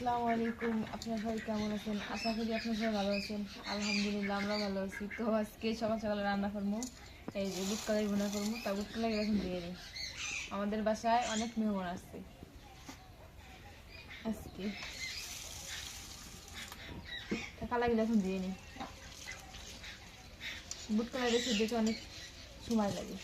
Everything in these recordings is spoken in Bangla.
আসসালামু আলাইকুম। আপনারা সবাই কেমন আছেন? আশা করি আপনারা সবাই ভালো আছেন। আলহামদুলিল্লাহ আমরা ভালো আছি। তো আজকে সকাল সকালে রান্না করবো, এই যে বুট কলাই ভুনা করবো। তা বুট কলাই এখন দিয়ে নিই। আমাদের বাসায় অনেক মেহমান আসছে আজকে। কালাগুলো এখন দিয়ে নিই। বুট কলাই রেসে দিতে অনেক সময় লাগে।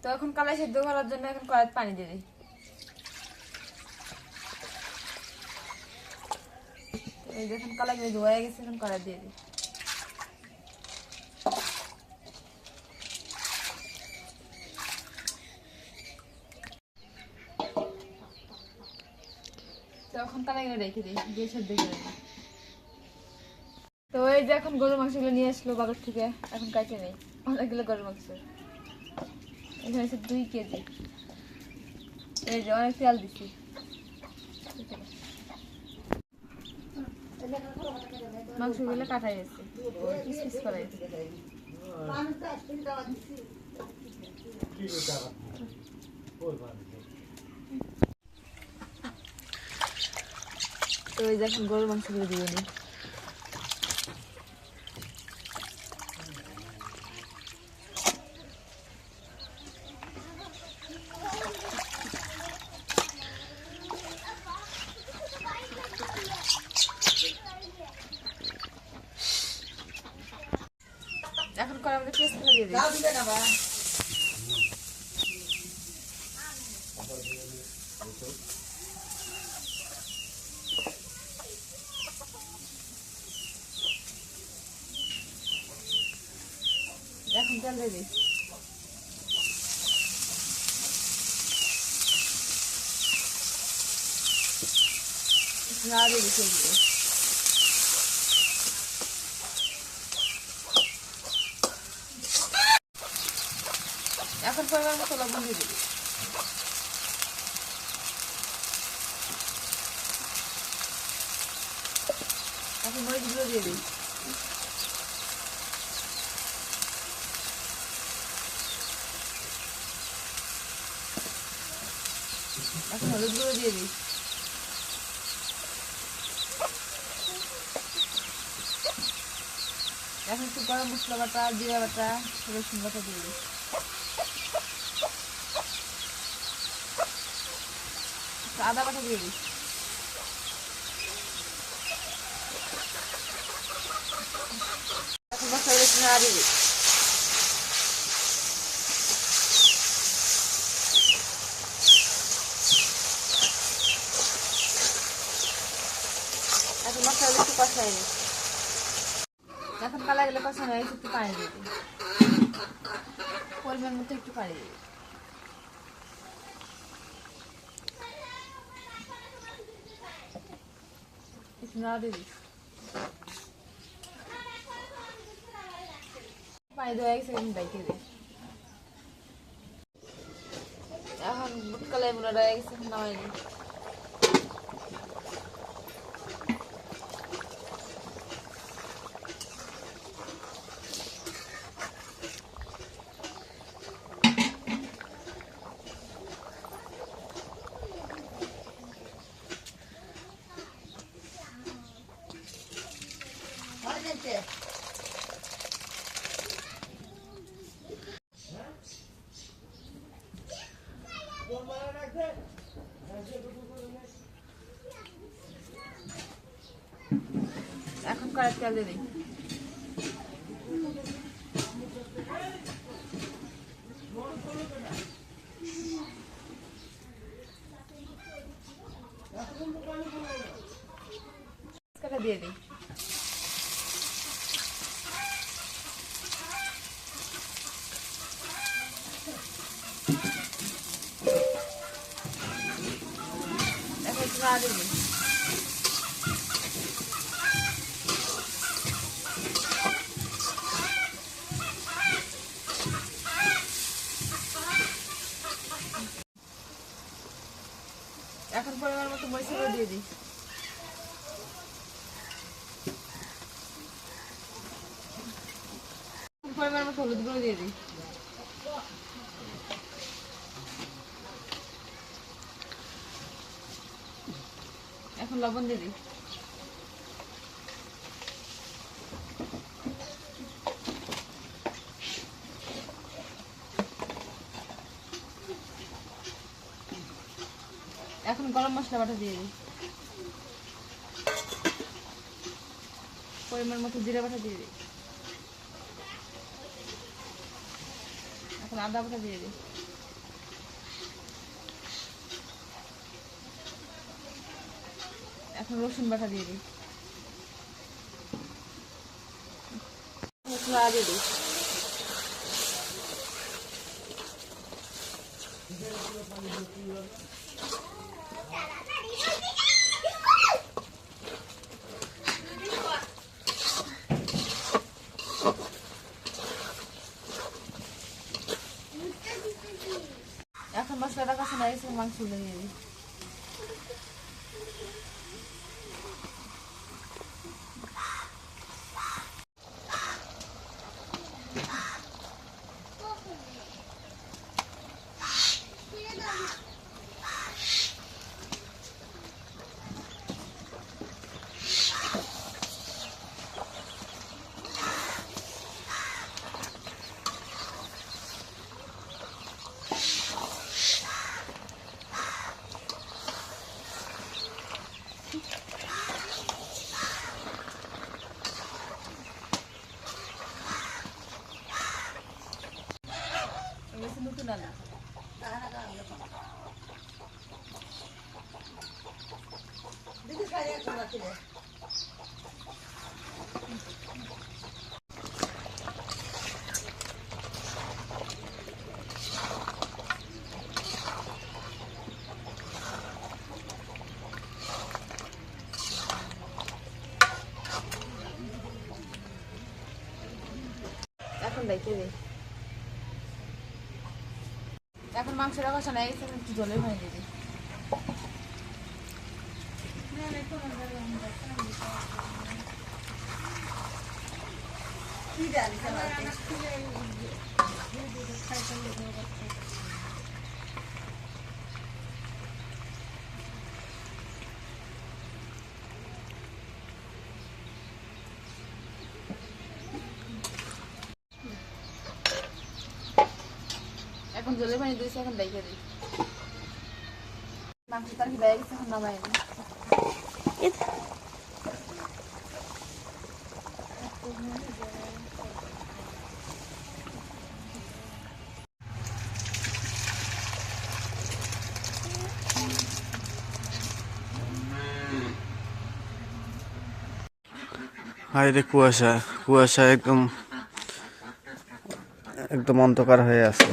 তো এখন কালাই সেদ্ধ করার জন্য এখন কড়াইতে পানি দিয়ে দিই। এই দেখুন কালাইগুলো ধোয়া গেছে, এখন কড়াই দিয়ে দিই। তো এখন কালাইগুলো রেখে দিই, দিয়ে সেদ্ধ করে দিই। তো এই যে এখন গরুর মাংসগুলো নিয়ে আসলো বাজার থেকে, এখন কাটে নেই। অনেকগুলো গরুর মাংস, এখানে আছে 2 কেজি। এই যে অনেক তেল দিচ্ছি। মাংসগুলো কাটা গেছে, পিস পিস করা গেছে। তো এই যে এখন গরুর মাংসগুলো দিয়ে নিই। এখন করে আমাদের পেস্ট করে দিয়ে দিই। এখন তেল দিয়ে দিই। না দিয়ে দিচ্ছি। এখন পরিমাণ মতো লবণ দিয়ে দিই। এখন মরিচগুলো দিয়ে দিই। এখন হলুদ গুঁড়ো দিয়ে দিই। এখন একটু গরম মশলা বাটা, জিরা বাটা, রসুন বাটা দিয়ে দিই। আদা বাটা দিয়ে দিই। এখন মশলা একটু নাড়িয়ে দিই। এখন মশলা একটু কষাই নিই। এখন কালা গেলে কষানো হয়েছে, একটু পানি দিয়ে দিই। পরিমাণ মতো একটু পানি দিই। একটু নাড়া দিয়ে দিই। পানি দেওয়া গেছে, এখন বাইকে দিই। এখন বুট কলাই ভুনা হয়ে গেছে, এখন নামাই দিই। এখন কড়াই তেল দিয়ে দিই। দিয়ে দিই। এখন একটু নাড়া দিয়ে দিই। মরিচগুলো দিয়ে দিই। পরিমাণ মতো হলুদ গুঁড়ো দিয়ে দিই। এখন লবণ দিয়ে দিই। এখন গরম মশলা বাটা দিয়ে দিই। পরিমাণ মতো জিরা বাটা দিয়ে দিই। এখন আদা বাটা দিয়ে দিই। এখন রসুন বাটা দিয়ে দিই। মশলা দিয়ে দিই। এখন মশলাটা কাছে না গেছে মাংসগুলো দিয়ে দিই। নতুন আলু এখন দেখে দিই। এখন মাংসটা কষানো হয়ে গেছে, একটু জলের পানি দিয়ে দিই। এখন জলের পানি দিয়েছি, এখন দেখে দিই। মাংসটা কি হয়ে গেছে, এখন নামাই দিই। হায়রে কুয়াশা, কুয়াশা একদম একদম অন্ধকার হয়ে আছে।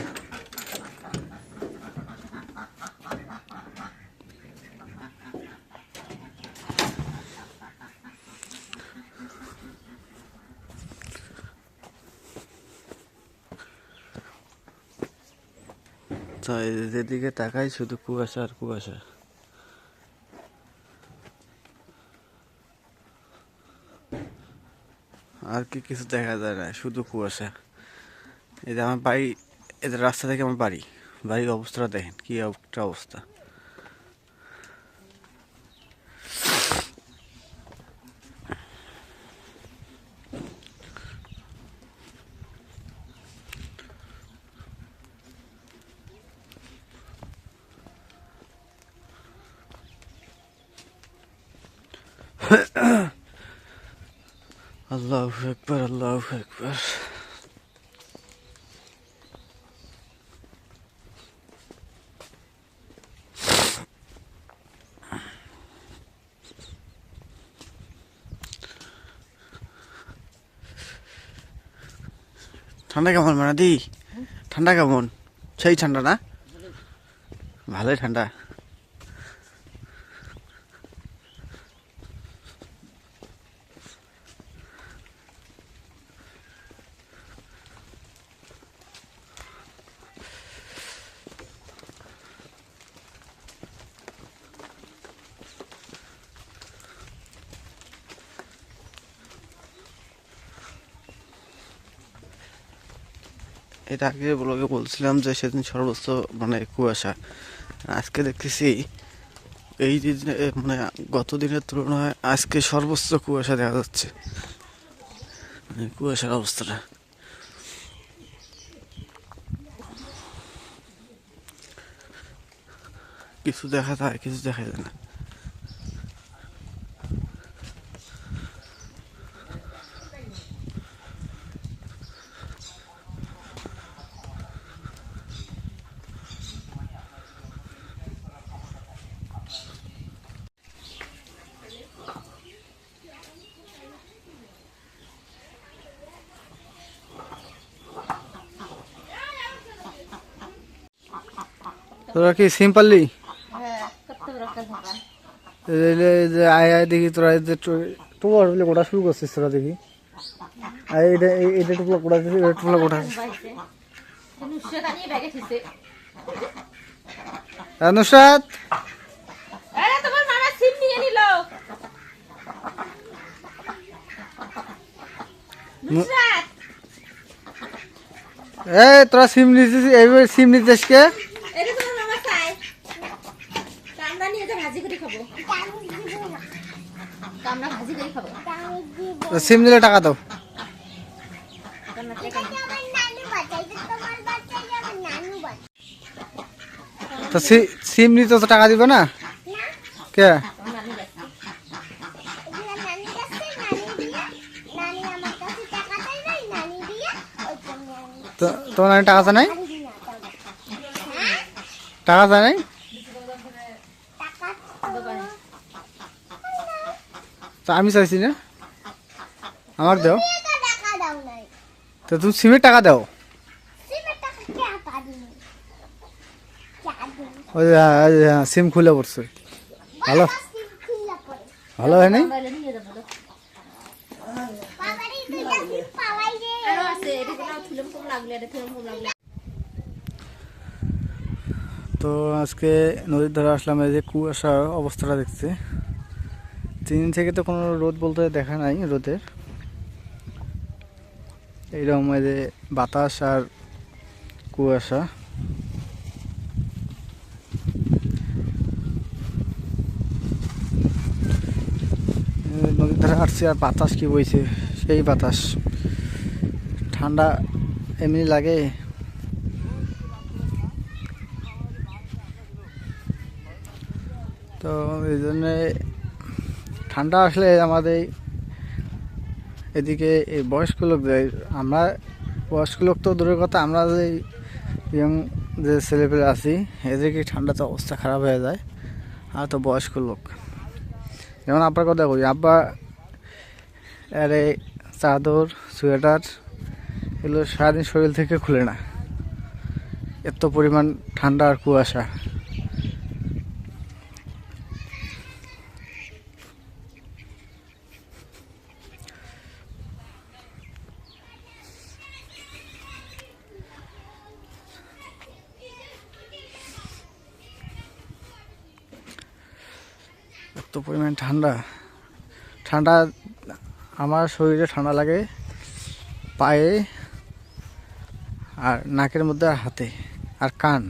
তাই যেদিকে তাকাই শুধু কুয়াশা আর কুয়াশা। আর কি কিছু দেখা যায় না, শুধু কুয়াশা। এই যে আমার বাড়ি, এদের রাস্তা থেকে আমার বাড়ি, বাড়ির অবস্থাটা দেখেন কি একটা অবস্থা। আল্লাহু আকবার, আল্লাহু আকবার। ঠান্ডা কেমন মানাদি? ঠান্ডা কেমন? সেই ঠান্ডা না? ভালোই ঠান্ডা। এটা আগে ব্লগে বলছিলাম যে সেদিন সর্বোচ্চ মানে কুয়াশা, আজকে দেখতেছি এই যে মানে গত দিনের তুলনায় আজকে সর্বোচ্চ কুয়াশা দেখা যাচ্ছে, মানে কুয়াশার অবস্থাটা। কিছু দেখা যায়, কিছু দেখা যায় না। তোরা কি সিম্পলি আয় আয় দেখি তোরা টুকরা বলে গোটা শুরু করছিস তোরা দেখি এটা টুকরা গোটা টুকরা গোটা নুসরাত তোমার মামা সিম নিয়ে নিল। তোরা সিম নিতেছিস, এইবার সিম নিতেছিস কে? এটা তোমার মামা চাই কামড়া নিয়ে ভাজি করে খাবো, কামড়া ভাজি করে খাবো। সিম দিলে টাকা দাও। তো সিম নিতে তো টাকা দিবে না কে? তোমার নানি টাকা চায় নাই? টাকা চায় নাই? তো আমি চাইছি না, আমাকে দাও। তো তুমি সিমের টাকা দাও। ওই সিম খুলে পড়ছে, ভালো ভালো হয় নাই? তো আজকে নদীর ধারে আসলাম, এই যে কুয়াশার অবস্থাটা দেখতে 3 দিন থেকে তো কোনো রোদ বলতে দেখা নাই রোদের, এইরকম এই যে বাতাস আর কুয়াশা। নদীর ধারে আসছে আর বাতাস কি বইছে, সেই বাতাস, ঠান্ডা এমনি লাগে। তো এই জন্যে ঠান্ডা আসলে আমাদের এদিকে এই বয়স্ক লোকদের, আমরা বয়স্ক লোক তো দূরের কথা, আমরা যে ইয়ং যে ছেলেপেলে আছি এদেরকে ঠান্ডাতে অবস্থা খারাপ হয়ে যায়। আর তো বয়স্ক লোক, যেমন আব্বার কথা কই, আব্বা আরে চাদর সোয়েটার এগুলো সারাদিন শরীর থেকে খুলে না, এত পরিমাণ ঠান্ডা আর কুয়াশা। এত পরিমাণ ঠান্ডা, ঠান্ডা আমার শরীরে ঠান্ডা লাগে পায়ে আর নাকের মধ্যে আর হাতে আর কান,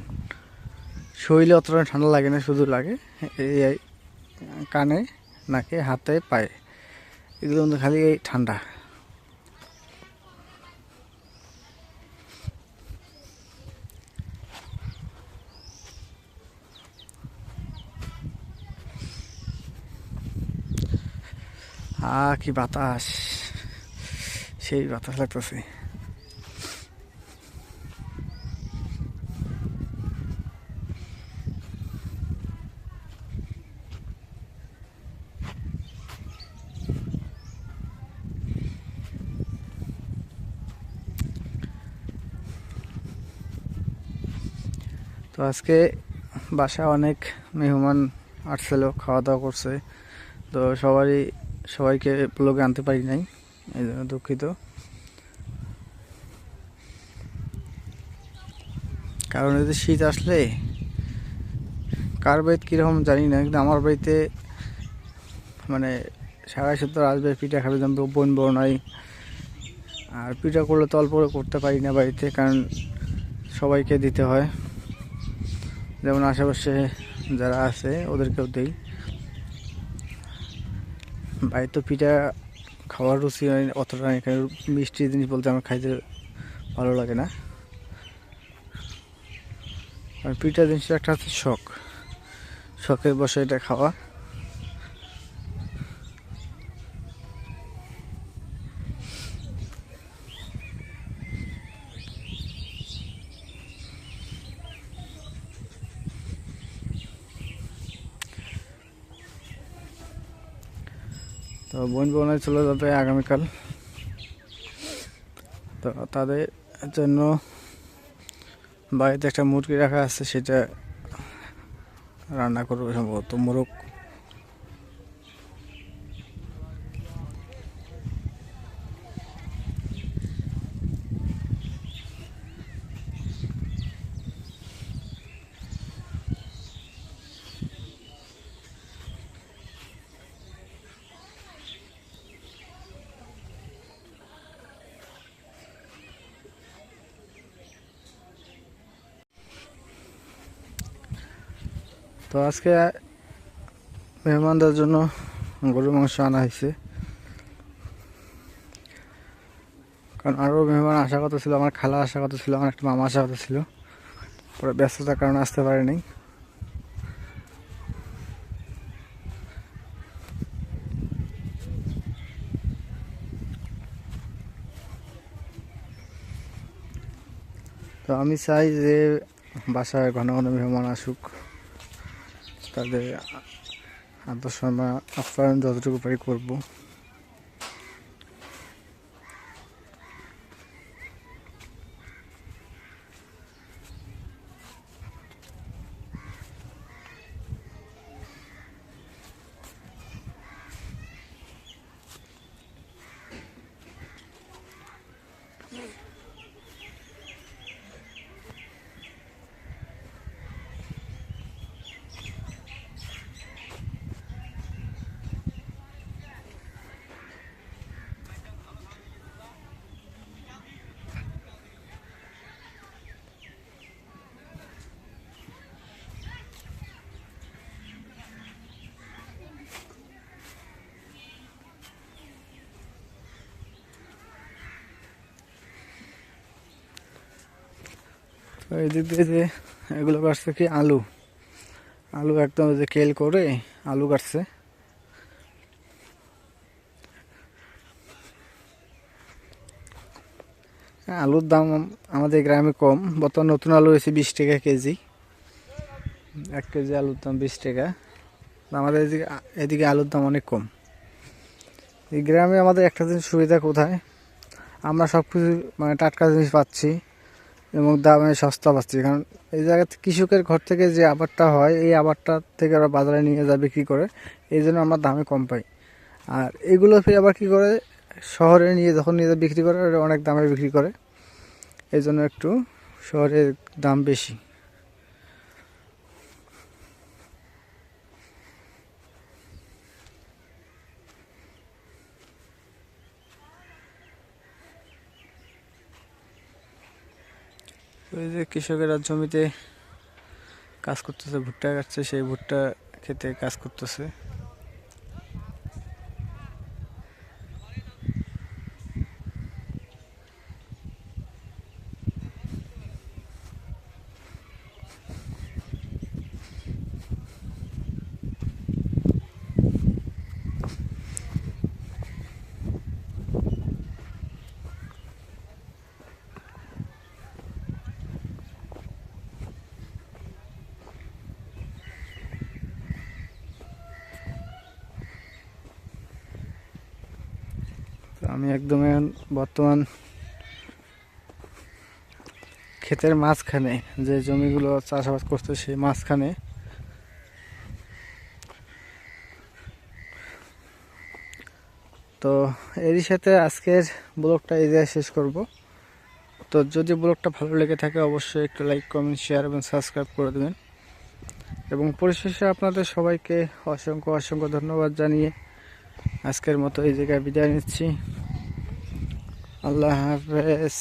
শরীরে অতটা ঠান্ডা লাগে না, শুধু লাগে এই কানে নাকে হাতে পায়ে, এগুলো মধ্যে খালি এই ঠান্ডা। কি বাতাস, সেই বাতাস লাগতেছে। তো আজকে বাসায় অনেক মেহমান আসছিল, খাওয়া দাওয়া করছে, তো সবাইকে ব্লগে আনতে পারি নাই, এই জন্য দুঃখিত। কারণ এই যে শীত আসলে কার বাড়িতে কীরকম জানি না, কিন্তু আমার বাড়িতে মানে 7.5 আসবে, পিঠা খাবে, বোন বড় নাই, আর পিঠা করলে তো অল্প করে করতে পারি না বাড়িতে, কারণ সবাইকে দিতে হয়, যেমন আশেপাশে যারা আছে ওদেরকেও দিই। বাড়িতে তো পিঠা খাওয়ার রুচি অতটা নেই, কারণ মিষ্টি জিনিস বলতে আমার খাইতে ভালো লাগে না। আর পিঠা জিনিসটা একটা হচ্ছে শখ, শখের বসে এটা খাওয়া। তো বোন বোনায় চলে যাবে আগামীকাল, তো তাদের জন্য বাড়িতে একটা মুরগি রাখা আছে, সেটা রান্না করবো সম্ভবত মোরগ। তো আজকে মেহমানদের জন্য গরুর মাংস আনা হয়েছে, কারণ আরও মেহমান আসার কথা ছিল, আমার খালা আসার কথা ছিল, আমার একটা মামা আসার কথা ছিল, পরে ব্যস্ততার কারণে আসতে পারেনি। তো আমি চাই যে বাসায় ঘন ঘন মেহমান আসুক, তাদের আদর সম্মান আপ্যায়ন যতটুকু পারি করবো। তো এই দিক দিয়ে যে এগুলো কাটছে কি আলু, আলু একদম যে কেল করে আলু কাটছে। আলুর দাম আমাদের গ্রামে কম, বর্তমান নতুন আলু হয়েছে 20 টাকা কেজি, 1 কেজি আলুর দাম 20 টাকা। আমাদের এদিকে আলুর দাম অনেক কম। এই গ্রামে আমাদের একটা জিনিস সুবিধা কোথায়, আমরা সব কিছু মানে টাটকা জিনিস পাচ্ছি এবং দামে সস্তা পাচ্ছি, কারণ এই জায়গাতে কৃষকের ঘর থেকে যে আবারটা হয় এই আবারটা থেকে ওরা বাজারে নিয়ে যায় বিক্রি করে, এই জন্য আমরা দামে কম পাই। আর এগুলো ফিরে আবার কী করে, শহরে নিয়ে যখন নিয়ে যায় বিক্রি করে ওরা অনেক দামে বিক্রি করে, এই জন্য একটু শহরের দাম বেশি। ওই যে কৃষকেরা জমিতে কাজ করতেছে, ভুট্টা কাটছে, সেই ভুট্টা খেতে কাজ করতেছে। তো আমি একদম বর্তমান ক্ষেতের মাঝখানে, যে জমিগুলো চাষাবাদ করতে সেই মাঝখানে। তো এরই সাথে আজকের ব্লগটা এই জায়গায় শেষ করব। তো যদি ব্লগটা ভালো লেগে থাকে অবশ্যই একটু লাইক, কমেন্ট, শেয়ার এবং সাবস্ক্রাইব করে দেবেন। এবং পরিশেষে আপনাদের সবাইকে অসংখ্য অসংখ্য ধন্যবাদ জানিয়ে আজকের মতো এই জায়গায় বিদায় নিচ্ছি। আল্লাহ হাফেজ।